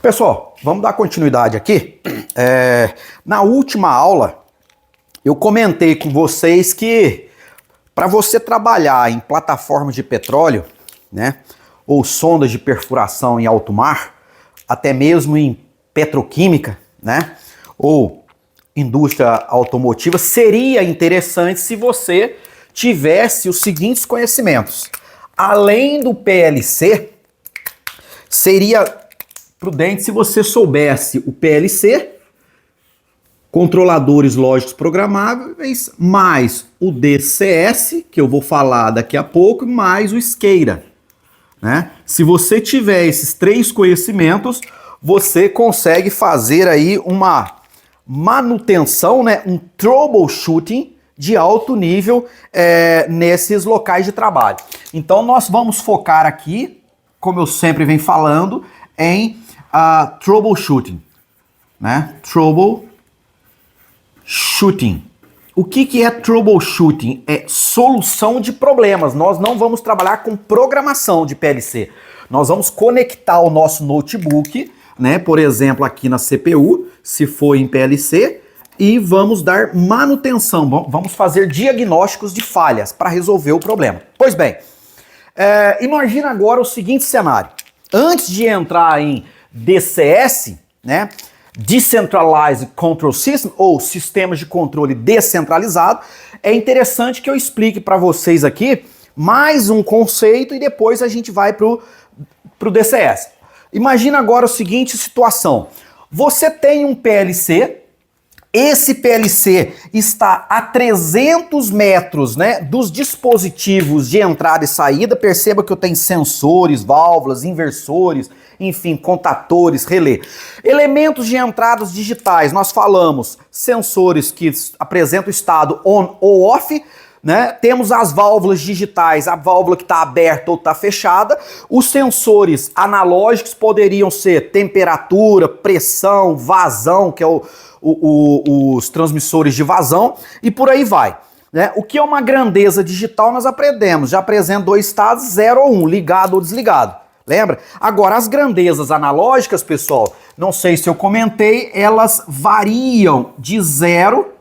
Pessoal, vamos dar continuidade aqui. Na última aula, eu comentei com vocês que para você trabalhar em plataformas de petróleo, né, ou sondas de perfuração em alto mar, até mesmo em petroquímica, né, ou indústria automotiva, seria interessante se você tivesse os seguintes conhecimentos. Além do PLC, seria prudente se você soubesse o PLC, controladores lógicos programáveis, mais o DCS, que eu vou falar daqui a pouco, mais o SCADA, né? Se você tiver esses três conhecimentos, você consegue fazer aí uma manutenção, né, um troubleshooting de alto nível nesses locais de trabalho. Então nós vamos focar aqui, como eu sempre venho falando, em troubleshooting, né? Troubleshooting. O que é troubleshooting? É solução de problemas. Nós não vamos trabalhar com programação de PLC. Nós vamos conectar o nosso notebook, né? Por exemplo, aqui na CPU, se for em PLC, e vamos dar manutenção. Vamos fazer diagnósticos de falhas para resolver o problema. Pois bem, imagina agora o seguinte cenário. Antes de entrar em DCS, né, Decentralized Control System, ou sistemas de controle descentralizado, é interessante que eu explique para vocês aqui mais um conceito e depois a gente vai para o DCS. Imagina agora a seguinte situação. Você tem um PLC, esse PLC está a 300 metros, né, dos dispositivos de entrada e saída. Perceba que eu tenho sensores, válvulas, inversores, enfim, contatores, relé. Elementos de entradas digitais, nós falamos sensores que apresentam o estado on ou off, né? Temos as válvulas digitais, a válvula que está aberta ou está fechada. Os sensores analógicos poderiam ser temperatura, pressão, vazão, que é os transmissores de vazão, e por aí vai, né? O que é uma grandeza digital nós aprendemos, já apresenta dois estados, 0 ou 1, ligado ou desligado. Lembra? Agora, as grandezas analógicas, pessoal, não sei se eu comentei, elas variam de 0,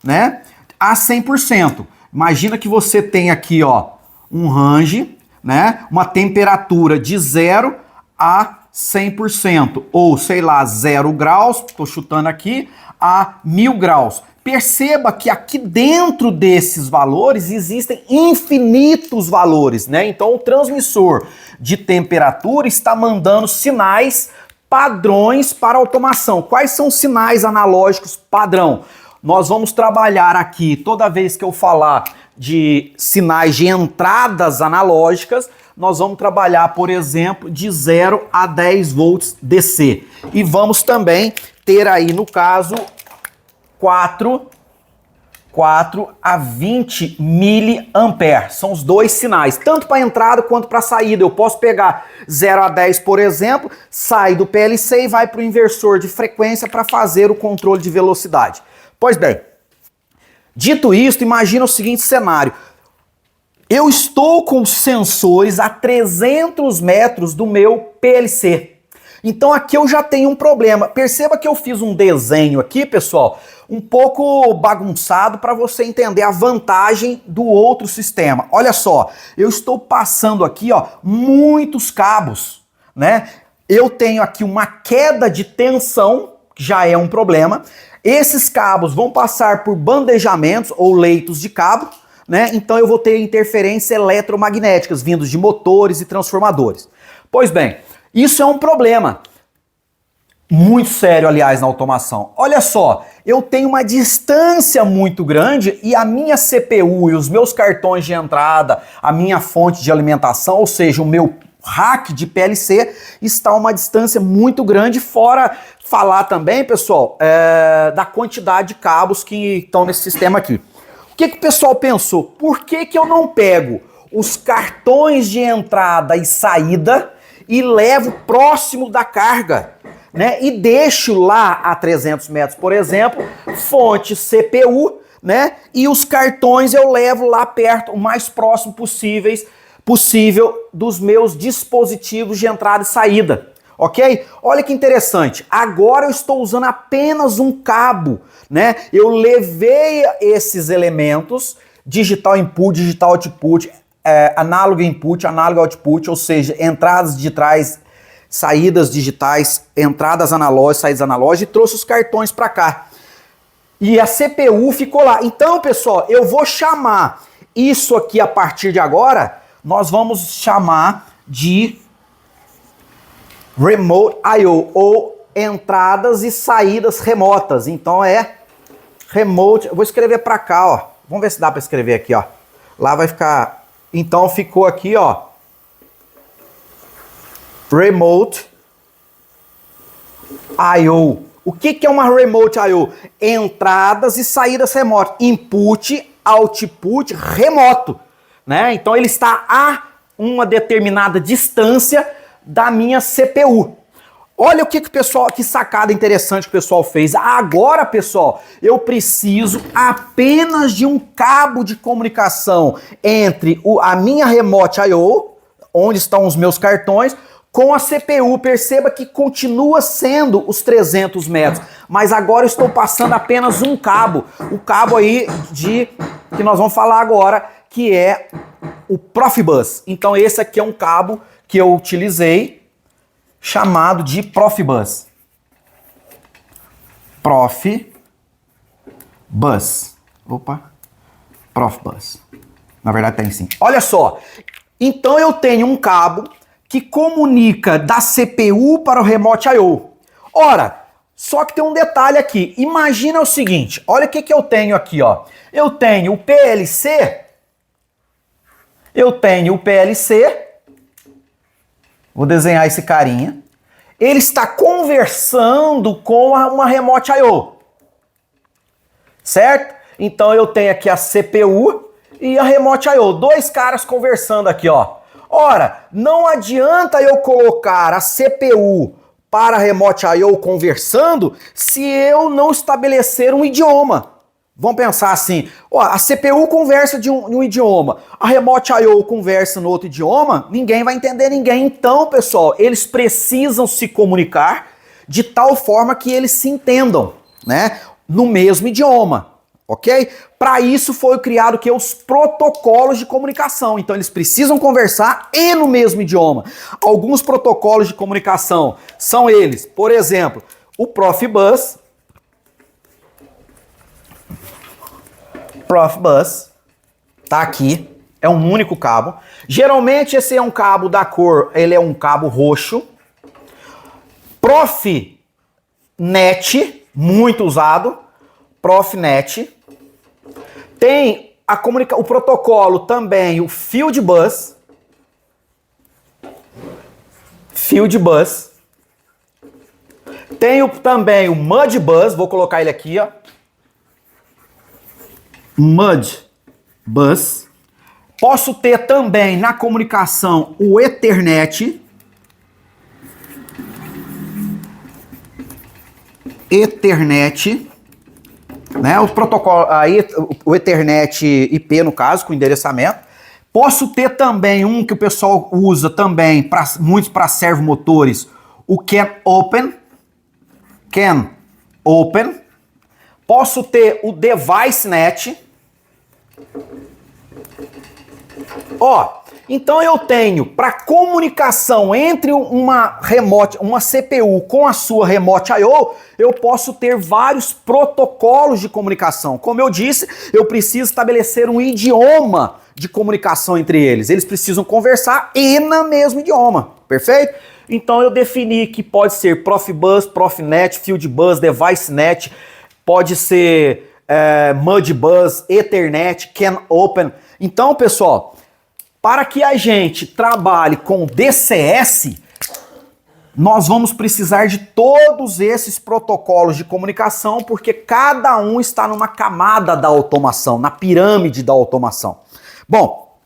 né, a 100%. Imagina que você tem aqui, ó, um range, né, uma temperatura de 0 a 100%, ou sei lá, 0 graus, estou chutando aqui, a 1000 graus. Perceba que aqui dentro desses valores existem infinitos valores, né? Então o transmissor de temperatura está mandando sinais padrões para automação. Quais são os sinais analógicos padrão? Nós vamos trabalhar aqui, toda vez que eu falar de sinais de entradas analógicas, nós vamos trabalhar, por exemplo, de 0 a 10 volts DC. E vamos também ter aí, no caso, 4 a 20 miliamperes. São os dois sinais, tanto para entrada quanto para saída. Eu posso pegar 0 a 10, por exemplo, sai do PLC e vai para o inversor de frequência para fazer o controle de velocidade. Pois bem, dito isto, imagina o seguinte cenário. Eu estou com sensores a 300 metros do meu PLC. Então aqui eu já tenho um problema. Perceba que eu fiz um desenho aqui, pessoal, um pouco bagunçado para você entender a vantagem do outro sistema. Olha só, eu estou passando aqui, ó, muitos cabos, né? Eu tenho aqui uma queda de tensão, que já é um problema. Esses cabos vão passar por bandejamentos ou leitos de cabo, né? Então eu vou ter interferências eletromagnéticas vindos de motores e transformadores. Pois bem, isso é um problema muito sério, aliás, na automação. Olha só, eu tenho uma distância muito grande e a minha CPU e os meus cartões de entrada, a minha fonte de alimentação, ou seja, o meu rack de PLC, está a uma distância muito grande, fora falar também, pessoal, da quantidade de cabos que estão nesse sistema aqui. O que o pessoal pensou? Por que eu não pego os cartões de entrada e saída e levo próximo da carga, né? E deixo lá a 300 metros, por exemplo, fonte CPU, né? E os cartões eu levo lá perto, o mais próximo possível dos meus dispositivos de entrada e saída. ok? Olha que interessante, agora eu estou usando apenas um cabo, né? Eu levei esses elementos, digital input, digital output, análogo input, análogo output, ou seja, entradas digitais, saídas digitais, entradas analógicas, saídas analógicas, e trouxe os cartões para cá. E a CPU ficou lá. Então, pessoal, eu vou chamar isso aqui a partir de agora, nós vamos chamar de Remote I/O, ou entradas e saídas remotas. Então é Remote, eu vou escrever para cá, ó. Vamos ver se dá para escrever aqui, ó. Lá vai ficar, então ficou aqui, ó. Remote I/O. O que é uma Remote I/O? Entradas e saídas remotas. Input, output remoto, né? Então ele está a uma determinada distância da minha CPU. Olha o que o pessoal, que sacada interessante que o pessoal fez. Agora, pessoal, eu preciso apenas de um cabo de comunicação entre a minha Remote I/O, onde estão os meus cartões, com a CPU. Perceba que continua sendo os 300 metros, mas agora eu estou passando apenas um cabo. O cabo aí que nós vamos falar agora, que é o Profibus. Então esse aqui é um cabo que eu utilizei, chamado de Profibus. Profibus. Opa. Profibus. Na verdade tem sim. Olha só. Então eu tenho um cabo que comunica da CPU para o Remote I/O. Ora, só que tem um detalhe aqui. Imagina o seguinte, olha o que eu tenho aqui, ó. Eu tenho o PLC, vou desenhar esse carinha. Ele está conversando com uma Remote I/O, certo? Então eu tenho aqui a CPU e a Remote I/O, dois caras conversando aqui, ó. Ora, não adianta eu colocar a CPU para a Remote I/O conversando se eu não estabelecer um idioma. Vamos pensar assim, ó, a CPU conversa de um idioma, a Remote I/O conversa no outro idioma, ninguém vai entender ninguém. Então, pessoal, eles precisam se comunicar de tal forma que eles se entendam, né, no mesmo idioma. Ok? Para isso foi criado que os protocolos de comunicação. Então eles precisam conversar e no mesmo idioma. Alguns protocolos de comunicação são eles, por exemplo, o Profibus. Profibus tá aqui, é um único cabo. Geralmente esse é um cabo da cor, ele é um cabo roxo. Profinet, muito usado. Profinet. Tem o protocolo também, o Fieldbus. Tem também o Modbus, vou colocar ele aqui, ó. Modbus. Posso ter também na comunicação o Ethernet. Né, o protocolo aí, o Ethernet IP no caso, com endereçamento. Posso ter também um que o pessoal usa também, muitos para servomotores, o CAN Open. Posso ter o DeviceNet. Ó, então eu tenho para comunicação entre uma CPU com a sua Remote I/O, eu posso ter vários protocolos de comunicação. Como eu disse, eu preciso estabelecer um idioma de comunicação entre eles. Eles precisam conversar e no mesmo idioma, perfeito? Então eu defini que pode ser Profibus, Profinet, Fieldbus, DeviceNet, pode ser Modbus, Ethernet, CAN Open. Então, pessoal, para que a gente trabalhe com DCS, nós vamos precisar de todos esses protocolos de comunicação, porque cada um está numa camada da automação, na pirâmide da automação. Bom,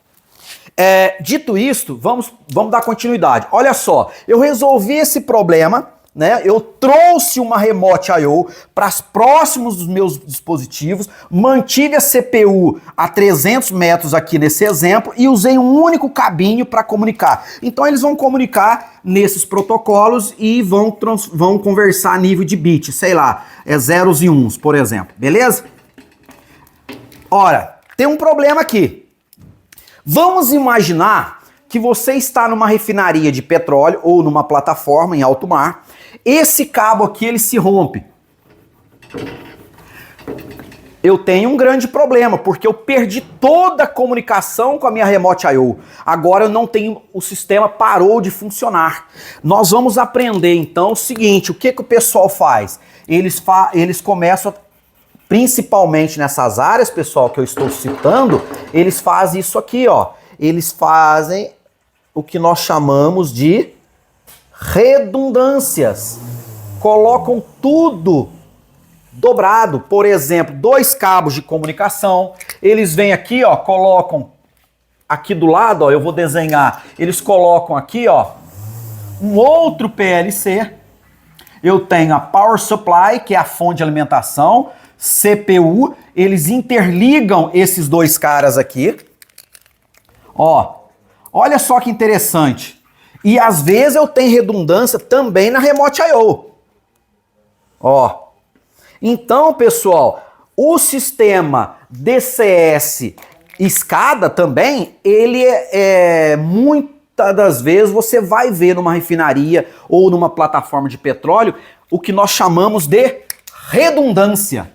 dito isto, vamos dar continuidade. Olha só, eu resolvi esse problema, né? Eu trouxe uma Remote I/O para os próximos dos meus dispositivos, mantive a CPU a 300 metros aqui nesse exemplo e usei um único cabinho para comunicar. Então eles vão comunicar nesses protocolos e vão conversar a nível de bit, sei lá, zeros e uns, por exemplo, beleza? Ora, tem um problema aqui. Vamos imaginar que você está numa refinaria de petróleo ou numa plataforma em alto mar. Esse cabo aqui, ele se rompe. Eu tenho um grande problema, porque eu perdi toda a comunicação com a minha Remote I/O. Agora eu não tenho, o sistema parou de funcionar. Nós vamos aprender então o seguinte, o que o pessoal faz? Eles começam, principalmente nessas áreas, pessoal, que eu estou citando, eles fazem isso aqui, ó. Eles fazem o que nós chamamos de redundâncias. Colocam tudo dobrado. Por exemplo, 2 cabos de comunicação. Eles vêm aqui, ó, colocam aqui do lado, ó, eu vou desenhar. Eles colocam aqui, ó, um outro PLC. Eu tenho a Power Supply, que é a fonte de alimentação, CPU. Eles interligam esses 2 caras aqui. Ó, olha só que interessante. E às vezes eu tenho redundância também na Remote I/O. Ó. Então, pessoal, o sistema DCS escada também, ele muitas das vezes você vai ver numa refinaria ou numa plataforma de petróleo o que nós chamamos de redundância.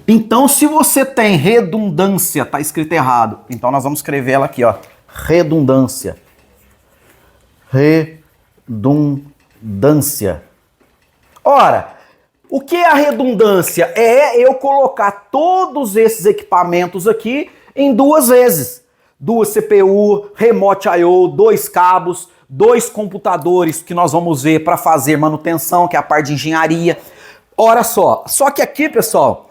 Então, se você tem redundância, tá escrito errado. Então, nós vamos escrever ela aqui, ó. Redundância. Redundância. Ora, o que é a redundância? É eu colocar todos esses equipamentos aqui em 2 vezes. 2 CPU, Remote I/O, 2 cabos, 2 computadores que nós vamos ver para fazer manutenção, que é a parte de engenharia. Ora só que aqui, pessoal,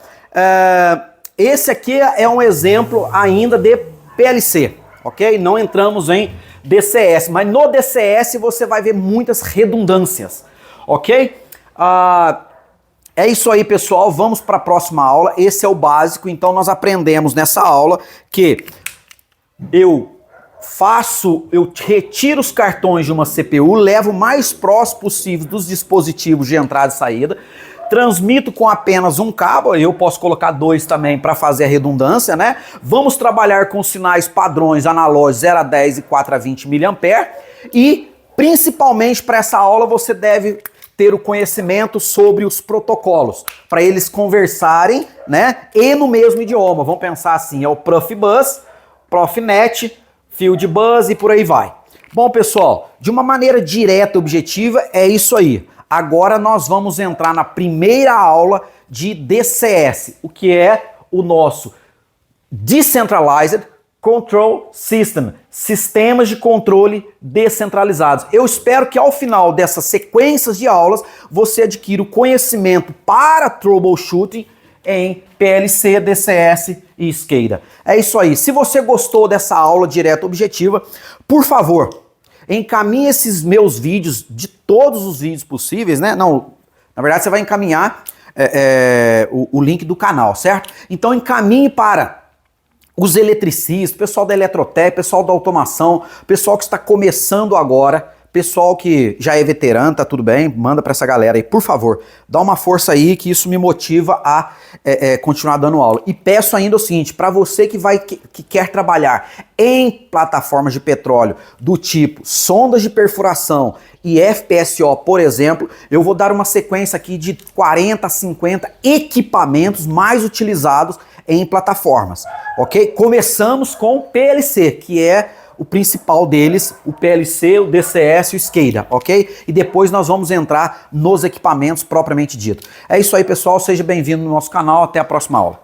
esse aqui é um exemplo ainda de PLC, ok? Não entramos em DCS, mas no DCS você vai ver muitas redundâncias, ok? É isso aí, pessoal, vamos para a próxima aula. Esse é o básico, então nós aprendemos nessa aula que eu retiro os cartões de uma CPU, levo o mais próximo possível dos dispositivos de entrada e saída, transmito com apenas um cabo, eu posso colocar 2 também para fazer a redundância, né? Vamos trabalhar com sinais padrões analógicos 0 a 10 e 4 a 20 mA e, principalmente para essa aula, você deve ter o conhecimento sobre os protocolos, para eles conversarem, né? E no mesmo idioma. Vamos pensar assim, é o Profibus, Profinet, Fieldbus e por aí vai. Bom, pessoal, de uma maneira direta e objetiva, é isso aí. Agora nós vamos entrar na primeira aula de DCS, o que é o nosso Decentralized Control System, sistemas de controle descentralizados. Eu espero que ao final dessas sequências de aulas você adquira o conhecimento para troubleshooting em PLC, DCS e SCADA. É isso aí. Se você gostou dessa aula direta objetiva, por favor, encaminhe esses meus vídeos, de todos os vídeos possíveis, né? Não, na verdade você vai encaminhar o link do canal, certo? Então encaminhe para os eletricistas, pessoal da Eletrotec, pessoal da automação, pessoal que está começando agora, pessoal que já é veterano, tá tudo bem, manda para essa galera aí, por favor, dá uma força aí que isso me motiva a continuar dando aula. E peço ainda o seguinte, para você que quer trabalhar em plataformas de petróleo do tipo sondas de perfuração e FPSO, por exemplo, eu vou dar uma sequência aqui de 40 a 50 equipamentos mais utilizados em plataformas, ok? Começamos com PLC, que é o principal deles, o PLC, o DCS e o SCADA, ok? E depois nós vamos entrar nos equipamentos propriamente dito. É isso aí, pessoal. Seja bem-vindo no nosso canal. Até a próxima aula.